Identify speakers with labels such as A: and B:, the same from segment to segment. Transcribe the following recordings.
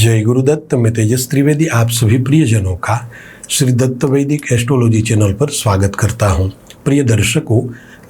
A: जय गुरुदत्त। मैं तेजस त्रिवेदी आप सभी प्रियजनों का श्री दत्त वैदिक एस्ट्रोलॉजी चैनल पर स्वागत करता हूं। प्रिय दर्शकों,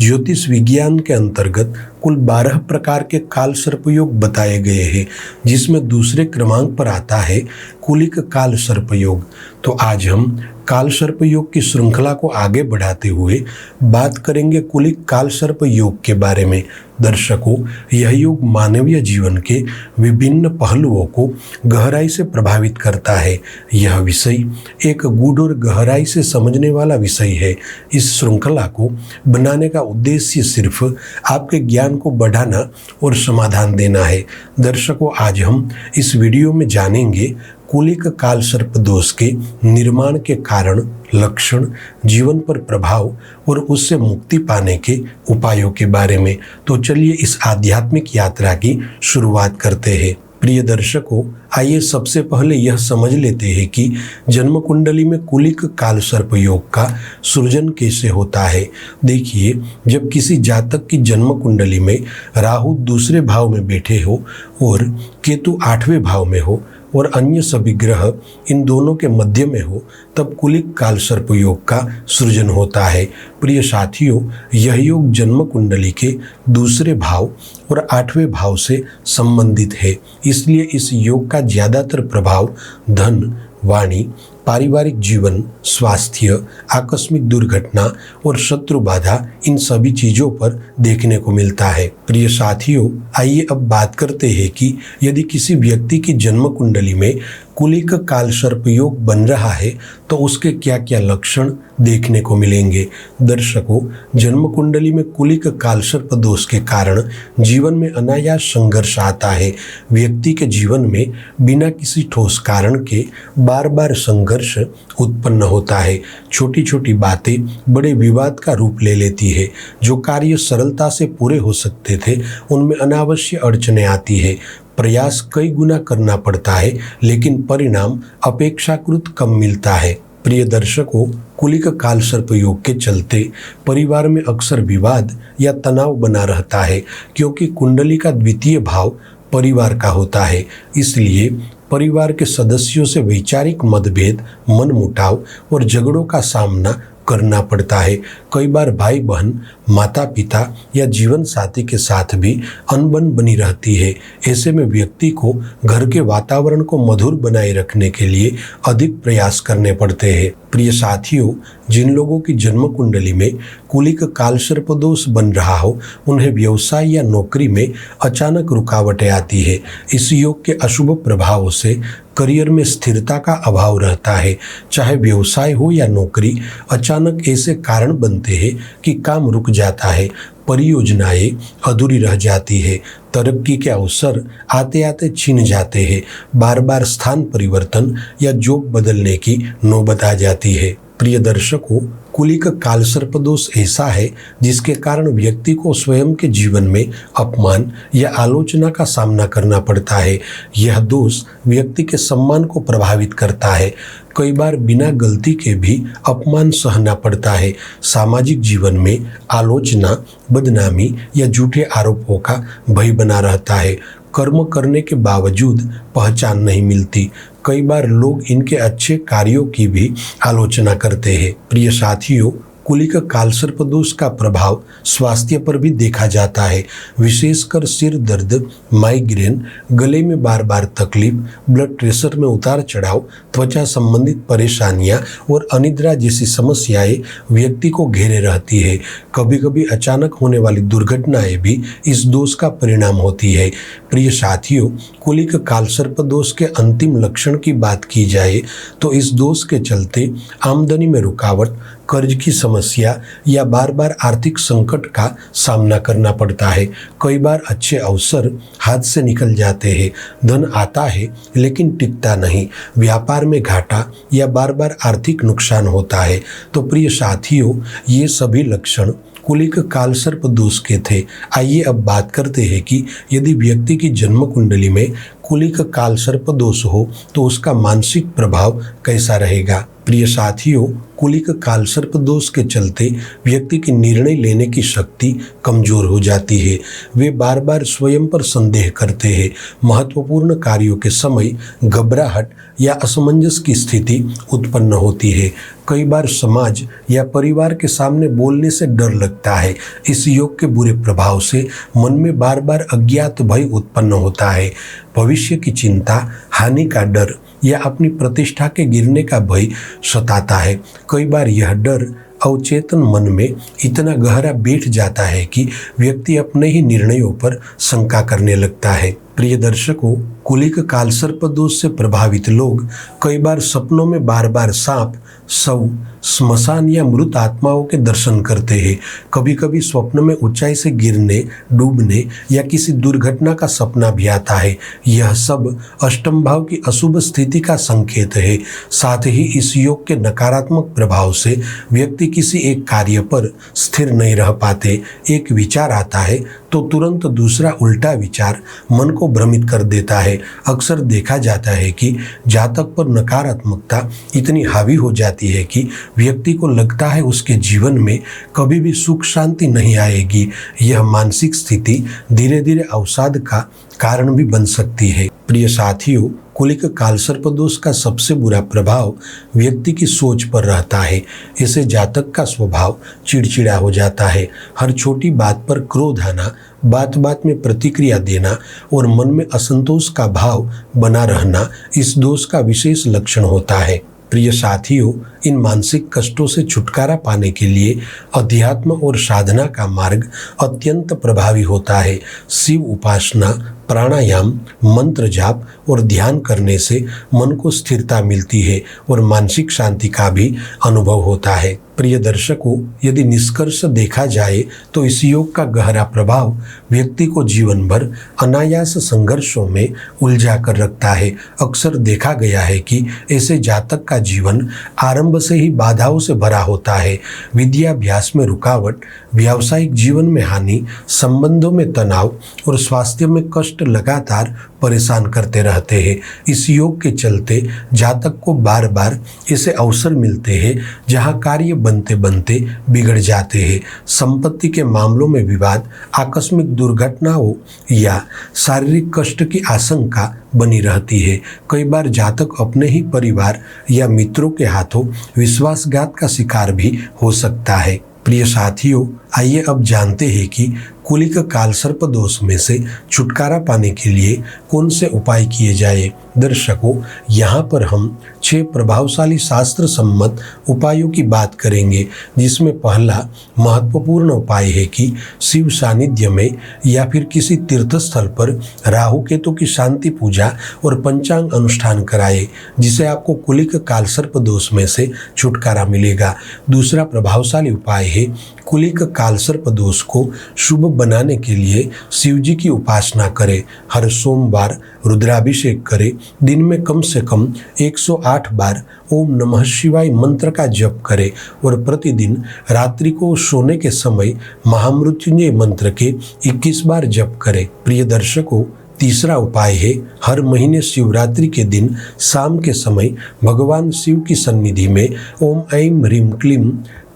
A: ज्योतिष विज्ञान के अंतर्गत कुल 12 प्रकार के काल सर्प योग बताए गए हैं, जिसमें दूसरे क्रमांक पर आता है कुलिक काल सर्प योग। तो आज हम काल सर्प योग की श्रृंखला को आगे बढ़ाते हुए बात करेंगे कुलिक काल सर्प योग के बारे में। दर्शकों, यह योग मानवीय जीवन के विभिन्न पहलुओं को गहराई से प्रभावित करता है। यह विषय एक गूढ़ और गहराई से समझने वाला विषय है। इस श्रृंखला को बनाने का उद्देश्य सिर्फ आपके ज्ञान को बढ़ाना और समाधान देना है। दर्शकों, आज हम इस वीडियो में जानेंगे कुलिक काल सर्प दोष के निर्माण के कारण, लक्षण, जीवन पर प्रभाव और उससे मुक्ति पाने के उपायों के बारे में। तो चलिए इस आध्यात्मिक यात्रा की शुरुआत करते हैं। प्रिय दर्शकों, आइए सबसे पहले यह समझ लेते हैं कि जन्म कुंडली में कुलिक काल सर्प योग का सृजन कैसे होता है। देखिए, जब किसी जातक की जन्म कुंडली में राहु दूसरे भाव में बैठे हो और केतु 8वें भाव में हो और अन्य सभी ग्रह इन दोनों के मध्य में हो, तब कुलिक काल सर्प योग का सृजन होता है। प्रिय साथियों, यह योग जन्म कुंडली के दूसरे भाव और 8वें भाव से संबंधित है। इसलिए इस योग का ज्यादातर प्रभाव धन, वाणी, पारिवारिक जीवन, स्वास्थ्य, आकस्मिक दुर्घटना और शत्रु बाधा, इन सभी चीजों पर देखने को मिलता है। प्रिय साथियों, आइए अब बात करते हैं कि यदि किसी व्यक्ति की जन्म कुंडली में कुलिक काल सर्प योग बन रहा है तो उसके क्या क्या लक्षण देखने को मिलेंगे। दर्शकों, जन्म कुंडली में कुलिक काल सर्प दोष के कारण जीवन में अनायास संघर्ष आता है। व्यक्ति के जीवन में बिना किसी ठोस कारण के बार बार संघर्ष उत्पन्न होता है। छोटी छोटी बातें बड़े विवाद का रूप ले लेती है। जो कार्य सरलता से पूरे हो सकते थे उनमें अनावश्यक अड़चनें आती है। प्रयास कई गुना करना पड़ता है, लेकिन परिणाम अपेक्षाकृत कम मिलता है। प्रिय दर्शकों, कुलिक काल सर्प योग के चलते परिवार में अक्सर विवाद या तनाव बना रहता है, क्योंकि कुंडली का द्वितीय भाव परिवार का होता है। इसलिए परिवार के सदस्यों से वैचारिक मतभेद, मनमुटाव और झगड़ों का सामना करना पड़ता है। कई बार भाई बहन, माता पिता या जीवन साथी के साथ भी अनबन बनी रहती है। ऐसे में व्यक्ति को घर के वातावरण को मधुर बनाए रखने के लिए अधिक प्रयास करने पड़ते हैं। प्रिय साथियों, जिन लोगों की जन्म कुंडली में कुलिक काल सर्प दोष बन रहा हो, उन्हें व्यवसाय या नौकरी में अचानक रुकावटें आती है। इस योग के अशुभ प्रभावों से करियर में स्थिरता का अभाव रहता है। चाहे व्यवसाय हो या नौकरी, अचानक ऐसे कारण बनते हैं कि काम रुक जाता है, परियोजनाएं अधूरी रह जाती है, तरक्की के अवसर आते आते छिन जाते हैं, बार बार स्थान परिवर्तन या जॉब बदलने की नौबत आ जाती है। प्रिय दर्शकों, कुलिक काल सर्प दोष ऐसा है जिसके कारण व्यक्ति को स्वयं के जीवन में अपमान या आलोचना का सामना करना पड़ता है। यह दोष व्यक्ति के सम्मान को प्रभावित करता है। कई बार बिना गलती के भी अपमान सहना पड़ता है। सामाजिक जीवन में आलोचना, बदनामी या झूठे आरोपों का भय बना रहता है। कर्म करने के बावजूद पहचान नहीं मिलती। कई बार लोग इनके अच्छे कार्यों की भी आलोचना करते हैं। प्रिय साथियों, कुलिक काल सर्प दोष का प्रभाव स्वास्थ्य पर भी देखा जाता है। विशेषकर सिर दर्द, माइग्रेन, गले में बार बार तकलीफ, ब्लड प्रेशर में उतार चढ़ाव, त्वचा संबंधित परेशानियां और अनिद्रा जैसी समस्याएं व्यक्ति को घेरे रहती है। कभी कभी अचानक होने वाली दुर्घटनाएं भी इस दोष का परिणाम होती है। प्रिय साथियों, कुलिक काल सर्प दोष के अंतिम लक्षण की बात की जाए तो इस दोष के चलते आमदनी में रुकावट, कर्ज की समस्या या बार बार आर्थिक संकट का सामना करना पड़ता है। कई बार अच्छे अवसर हाथ से निकल जाते हैं, धन आता है लेकिन टिकता नहीं, व्यापार में घाटा या बार बार आर्थिक नुकसान होता है। तो प्रिय साथियों, ये सभी लक्षण कुलिक काल सर्प दोष के थे। आइए अब बात करते हैं कि यदि व्यक्ति की जन्म कुंडली में कुलिक कालसर्प दोष हो तो उसका मानसिक प्रभाव कैसा रहेगा। प्रिय साथियों, कुलिक कालसर्प दोष के चलते व्यक्ति की निर्णय लेने की शक्ति कमजोर हो जाती है। वे बार बार स्वयं पर संदेह करते हैं। महत्वपूर्ण कार्यों के समय घबराहट या असमंजस की स्थिति उत्पन्न होती है। कई बार समाज या परिवार के सामने बोलने से डर लगता है। इस योग के बुरे प्रभाव से मन में बार बार अज्ञात भय उत्पन्न होता है। भविष्य की चिंता, हानि का डर या अपनी प्रतिष्ठा के गिरने का भय सताता है। कई बार यह डर अवचेतन मन में इतना गहरा बैठ जाता है कि व्यक्ति अपने ही निर्णयों पर शंका करने लगता है। प्रिय दर्शकों, कुलिक कालसर्प दोष से प्रभावित लोग कई बार सपनों में बार बार सांप, शव, स्मशान या मृत आत्माओं के दर्शन करते हैं। कभी कभी स्वप्न में ऊंचाई से गिरने, डूबने या किसी दुर्घटना का सपना भी आता है। यह सब अष्टम भाव की अशुभ स्थिति का संकेत है। साथ ही इस योग के नकारात्मक प्रभाव से व्यक्ति किसी एक कार्य पर स्थिर नहीं रह पाते। एक विचार आता है तो तुरंत दूसरा उल्टा विचार मन को भ्रमित कर देता है। अक्सर देखा जाता है कि जातक पर नकारात्मकता इतनी हावी हो जाती है कि व्यक्ति को लगता है उसके जीवन में कभी भी सुख शांति नहीं आएगी। यह मानसिक स्थिति धीरे धीरे अवसाद का कारण भी बन सकती है। प्रिय साथियों, कुलिक कालसर्प दोष का सबसे बुरा प्रभाव व्यक्ति की सोच पर रहता है। इससे जातक का स्वभाव चिड़चिड़ा हो जाता है। हर छोटी बात पर क्रोध आना, बात बात में प्रतिक्रिया देना और मन में असंतोष का भाव बना रहना इस दोष का विशेष लक्षण होता है। प्रिय साथियों, इन मानसिक कष्टों से छुटकारा पाने के लिए अध्यात्म और साधना का मार्ग अत्यंत प्रभावी होता है। शिव उपासना, प्राणायाम, मंत्र जाप और ध्यान करने से मन को स्थिरता मिलती है और मानसिक शांति का भी अनुभव होता है। प्रिय दर्शकों, यदि निष्कर्ष देखा जाए तो इस योग का गहरा प्रभाव व्यक्ति को जीवन भर अनायास संघर्षों में उलझा कर रखता है। अक्सर देखा गया है कि ऐसे जातक का जीवन आरंभ से ही बाधाओं से भरा होता है। विद्याभ्यास में रुकावट, व्यावसायिक जीवन में हानि, संबंधों में तनाव और स्वास्थ्य में कष्ट लगातार परेशान करते रहते हैं। इस योग के चलते जातक को बार बार ऐसे अवसर मिलते हैं जहां कार्य बनते बनते बिगड़ जाते हैं। संपत्ति के मामलों में विवाद, आकस्मिक दुर्घटनाओं या शारीरिक कष्ट की आशंका बनी रहती है। कई बार जातक अपने ही परिवार या मित्रों के हाथों विश्वासघात का शिकार भी हो सकता है। प्रिय साथियों, आइए अब जानते हैं कि कुलिक कालसर्प दोष में से छुटकारा पाने के लिए कौन से उपाय किए जाए। दर्शकों, यहाँ पर हम 6 प्रभावशाली शास्त्र सम्मत उपायों की बात करेंगे, जिसमें पहला महत्वपूर्ण उपाय है कि शिव सानिध्य में या फिर किसी तीर्थ स्थल पर राहु केतु की शांति पूजा और पंचांग अनुष्ठान कराए, जिसे आपको कुलिक कालसर्प दोष में से छुटकारा मिलेगा। दूसरा प्रभावशाली उपाय है कुलिक कालसर्प दोष को शुभ बनाने के लिए शिव जी की उपासना करें। हर सोमवार रुद्राभिषेक करें। दिन में कम से कम 108 बार ओम नमः शिवाय मंत्र का जप करें और प्रतिदिन रात्रि को सोने के समय महामृत्युंजय मंत्र के 21 बार जप करें। प्रिय दर्शकों, तीसरा उपाय है हर महीने शिवरात्रि के दिन शाम के समय भगवान शिव की सन्निधि में ओम ऐं ह्रीं क्लीं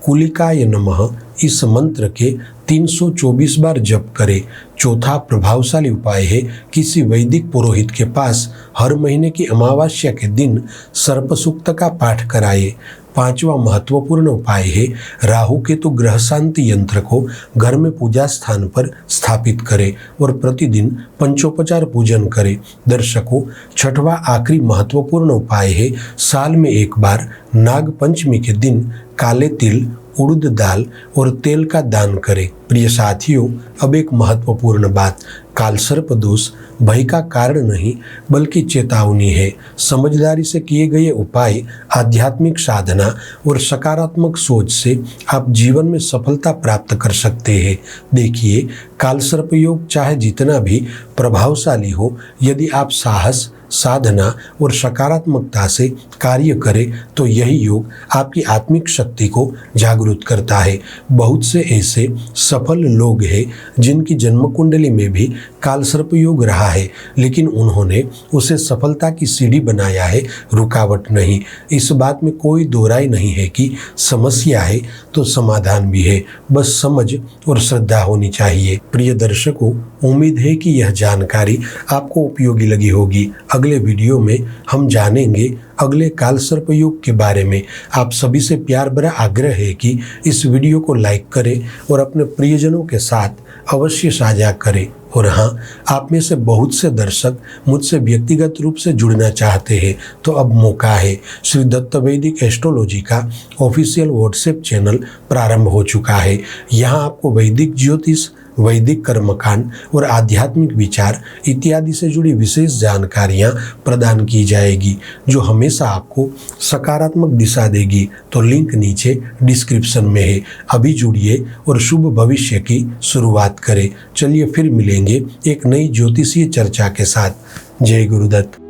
A: कुलिकाय नमः इस मंत्र के 324 बार जप करें। चौथा प्रभावशाली उपाय है किसी वैदिक पुरोहित के पास हर महीने की अमावस्या के दिन सर्प सूक्त का पाठ कराए। पांचवा महत्वपूर्ण उपाय है राहु केतु ग्रह शांति यंत्र को घर में पूजा स्थान पर स्थापित करें और प्रतिदिन पंचोपचार पूजन करें। दर्शकों, छठवां आखिरी महत्वपूर्ण उपाय है साल में एक बार नाग पंचमी के दिन काले तिल, उड़द दाल और तेल का दान करें। प्रिय साथियों, अब एक महत्वपूर्ण बात, कालसर्प दोष भय का कारण नहीं बल्कि चेतावनी है। समझदारी से किए गए उपाय, आध्यात्मिक साधना और सकारात्मक सोच से आप जीवन में सफलता प्राप्त कर सकते हैं। देखिए, कालसर्प योग चाहे जितना भी प्रभावशाली हो, यदि आप साहस, साधना और सकारात्मकता से कार्य करें तो यही योग आपकी आत्मिक शक्ति को जागृत करता है। बहुत से ऐसे सफल लोग हैं जिनकी जन्म कुंडली में भी कालसर्प योग रहा है, लेकिन उन्होंने उसे सफलता की सीढ़ी बनाया है, रुकावट नहीं। इस बात में कोई दो राय नहीं है कि समस्या है तो समाधान भी है, बस समझ और श्रद्धा होनी चाहिए। प्रिय दर्शकों, उम्मीद है कि यह जानकारी आपको उपयोगी लगी होगी। अगले वीडियो में हम जानेंगे अगले कालसर्प योग के बारे में। आप सभी से प्यार भरा आग्रह है कि इस वीडियो को लाइक करें और अपने प्रियजनों के साथ अवश्य साझा करें। और हाँ, आप में से बहुत से दर्शक मुझसे व्यक्तिगत रूप से जुड़ना चाहते हैं, तो अब मौका है। श्री दत्त वैदिक एस्ट्रोलॉजी का ऑफिशियल व्हाट्सएप चैनल प्रारंभ हो चुका है। यहाँ आपको वैदिक ज्योतिष, वैदिक कर्मकांड और आध्यात्मिक विचार इत्यादि से जुड़ी विशेष जानकारियाँ प्रदान की जाएगी, जो हमेशा आपको सकारात्मक दिशा देगी। तो लिंक नीचे डिस्क्रिप्शन में है, अभी जुड़िए और शुभ भविष्य की शुरुआत करें। चलिए फिर मिलेंगे एक नई ज्योतिषीय चर्चा के साथ। जय गुरुदत्त।